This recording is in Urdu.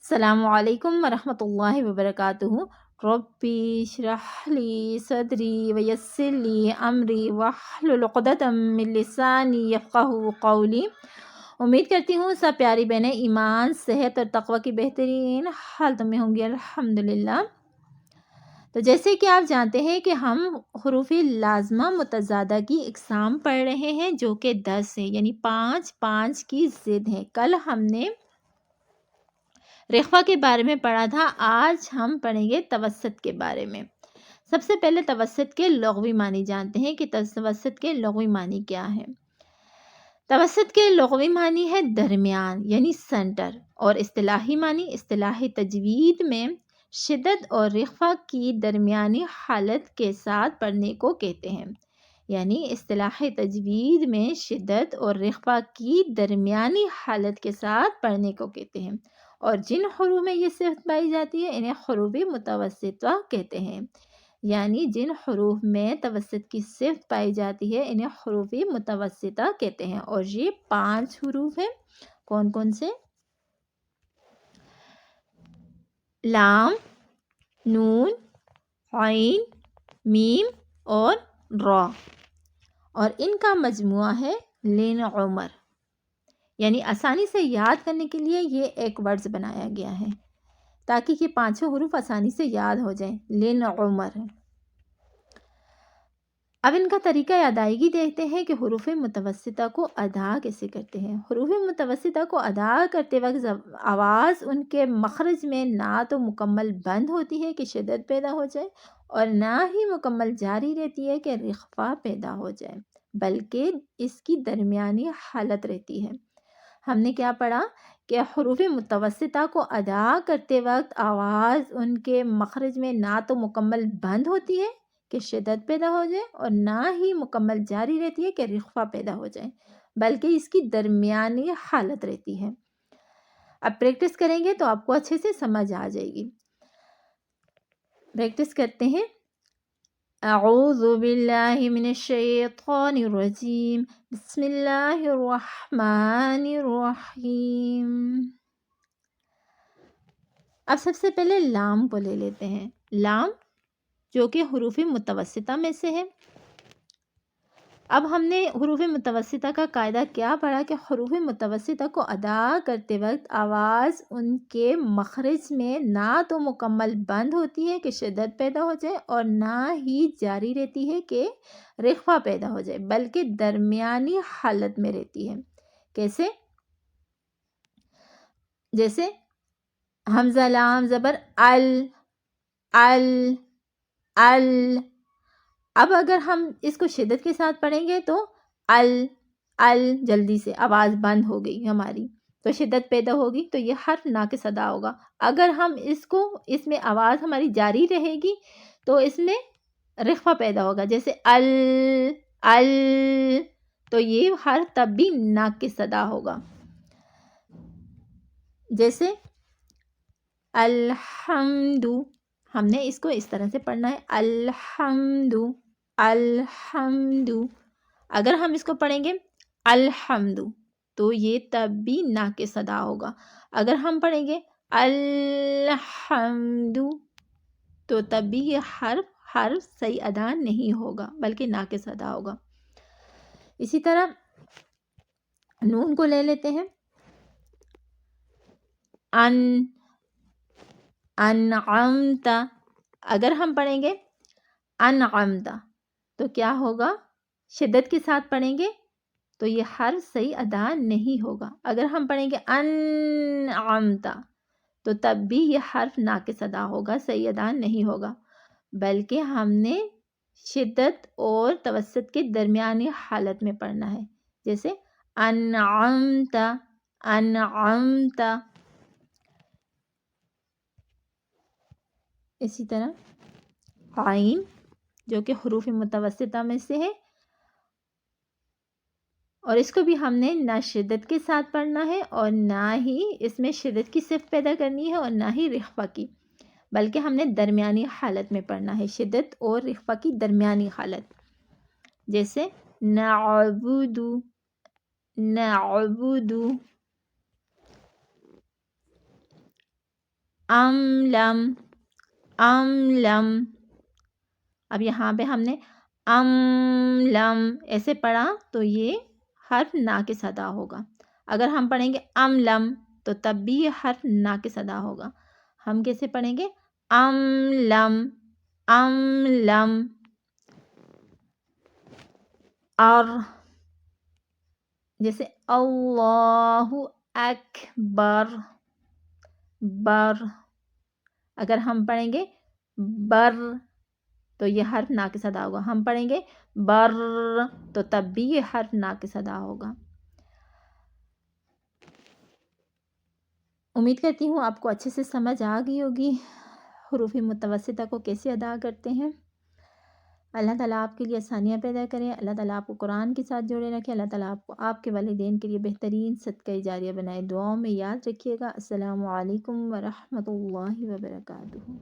السلام علیکم ورحمۃ اللہ وبرکاتہ۔ ربی اشرح لی صدری ویسر لی امری واحلل عقدۃ من لسانی یفقہوا قولی۔ امید کرتی ہوں سب پیاری بہنیں ایمان، صحت اور تقوی کی بہترین حالت میں ہوں گی، الحمدللہ۔ تو جیسے کہ آپ جانتے ہیں کہ ہم حروف لازمہ متضادہ کی اقسام پڑھ رہے ہیں جو کہ 10 ہیں، یعنی 5 کی ضد ہیں۔ کل ہم نے رخوہ کے بارے میں پڑھا تھا، آج ہم پڑھیں گے توسط کے بارے میں۔ سب سے پہلے توسط کے لغوی معنی جانتے ہیں کہ توسط کے لغوی معنی کیا ہے۔ توسط کے لغوی معنی ہے درمیان، یعنی سینٹر، اور اصطلاحی معنی اصطلاحی تجوید میں شدت اور رخوہ کی درمیانی حالت کے ساتھ پڑھنے کو کہتے ہیں۔ یعنی اصطلاحی تجوید میں شدت اور رخوہ کی درمیانی حالت کے ساتھ پڑھنے کو کہتے ہیں، اور جن حروف میں یہ صفت پائی جاتی ہے انہیں حروف متوسطہ کہتے ہیں۔ یعنی جن حروف میں توسط کی صفت پائی جاتی ہے انہیں حروف متوسطہ کہتے ہیں، اور یہ 5 حروف ہیں۔ کون کون سے؟ لام، نون، عین، میم اور را، اور ان کا مجموعہ ہے لین عمر۔ یعنی آسانی سے یاد کرنے کے لیے یہ ایک ورڈز بنایا گیا ہے تاکہ یہ 5 حروف آسانی سے یاد ہو جائیں۔ لین عمر۔ اب ان کا طریقہ ادائیگی دیکھتے ہیں کہ حروف متوسطہ کو ادا کیسے کرتے ہیں۔ حروف متوسطہ کو ادا کرتے وقت آواز ان کے مخرج میں نہ تو مکمل بند ہوتی ہے کہ شدت پیدا ہو جائے، اور نہ ہی مکمل جاری رہتی ہے کہ رخوہ پیدا ہو جائے، بلکہ اس کی درمیانی حالت رہتی ہے۔ ہم نے کیا پڑھا کہ حروف متوسطہ کو ادا کرتے وقت آواز ان کے مخرج میں نہ تو مکمل بند ہوتی ہے کہ شدت پیدا ہو جائے، اور نہ ہی مکمل جاری رہتی ہے کہ رخوہ پیدا ہو جائے، بلکہ اس کی درمیانی حالت رہتی ہے۔ اب پریکٹس کریں گے تو آپ کو اچھے سے سمجھ آ جائے گی۔ پریکٹس کرتے ہیں۔ اعوذ باللہ من الشیطان الرجیم، بسم اللہ الرحمن الرحیم۔ اب سب سے پہلے لام کو لے لیتے ہیں۔ لام جو کہ حروف متوسطہ میں سے ہے۔ اب ہم نے حروف متوسطہ کا قاعدہ کیا پڑھا کہ حروف متوسطہ کو ادا کرتے وقت آواز ان کے مخرج میں نہ تو مکمل بند ہوتی ہے کہ شدت پیدا ہو جائے، اور نہ ہی جاری رہتی ہے کہ رخوہ پیدا ہو جائے، بلکہ درمیانی حالت میں رہتی ہے۔ کیسے؟ جیسے حمزہ لام زبر ال، ال، ال۔ اب اگر ہم اس کو شدت کے ساتھ پڑھیں گے تو ال، ال، جلدی سے آواز بند ہو گئی ہماری تو شدت پیدا ہوگی، تو یہ حرف ناقص ادا ہوگا۔ اگر ہم اس میں آواز ہماری جاری رہے گی تو اس میں رخوہ پیدا ہوگا، جیسے ال، ال، تو یہ حرف تب بھی ناقص ادا ہوگا۔ جیسے الحمد، ہم نے اس کو اس طرح سے پڑھنا ہے، الحمد، الحمد۔ اگر ہم اس کو پڑھیں گے الحمد تو یہ تب بھی ناقص ادا ہوگا۔ اگر ہم پڑھیں گے الحمد تو تب بھی یہ حرف صحیح ادا نہیں ہوگا بلکہ ناقص ادا ہوگا۔ اسی طرح نون کو لے لیتے ہیں۔ انعمت، اگر ہم پڑھیں گے انعمت تو کیا ہوگا؟ شدت کے ساتھ پڑھیں گے تو یہ حرف صحیح ادا نہیں ہوگا۔ اگر ہم پڑھیں گے انعمت تو تب بھی یہ حرف ناقص ادا ہوگا، صحیح ادا نہیں ہوگا، بلکہ ہم نے شدت اور توسط کے درمیانی حالت میں پڑھنا ہے۔ جیسے انعمت، انعمت۔ اسی طرح عین جو کہ حروف متوسطہ میں سے ہے، اور اس کو بھی ہم نے نہ شدت کے ساتھ پڑھنا ہے اور نہ ہی اس میں شدت کی صفت پیدا کرنی ہے اور نہ ہی رخوہ کی، بلکہ ہم نے درمیانی حالت میں پڑھنا ہے، شدت اور رخوہ کی درمیانی حالت۔ جیسے نعبد، نعبد۔ ام لم، ام لم۔ اب یہاں پہ ہم نے ام لم ایسے پڑھا تو یہ حرف ناقص ادا ہوگا۔ اگر ہم پڑھیں گے ام لم تو تب بھی یہ حرف ناقص ادا ہوگا۔ ہم کیسے پڑھیں گے؟ ام لم، ام لم۔ اور جیسے اللہ اکبر، بر، اگر ہم پڑھیں گے بر تو یہ حرف ناقص ادا ہوگا۔ ہم پڑھیں گے بر تو تب بھی یہ حرف ناقص ادا ہوگا۔ امید کرتی ہوں آپ کو اچھے سے سمجھ آ گئی ہوگی حروف متوسطہ کو کیسے ادا کرتے ہیں۔ اللہ تعالیٰ آپ کے لیے آسانیاں پیدا کریں، اللہ تعالیٰ آپ کو قرآن کے ساتھ جوڑے رکھے، اللہ تعالیٰ آپ کو آپ کے والدین کے لیے بہترین صدقہ جاریہ بنائے۔ دعاؤں میں یاد رکھیے گا۔ السلام علیکم ورحمۃ اللہ وبرکاتہ۔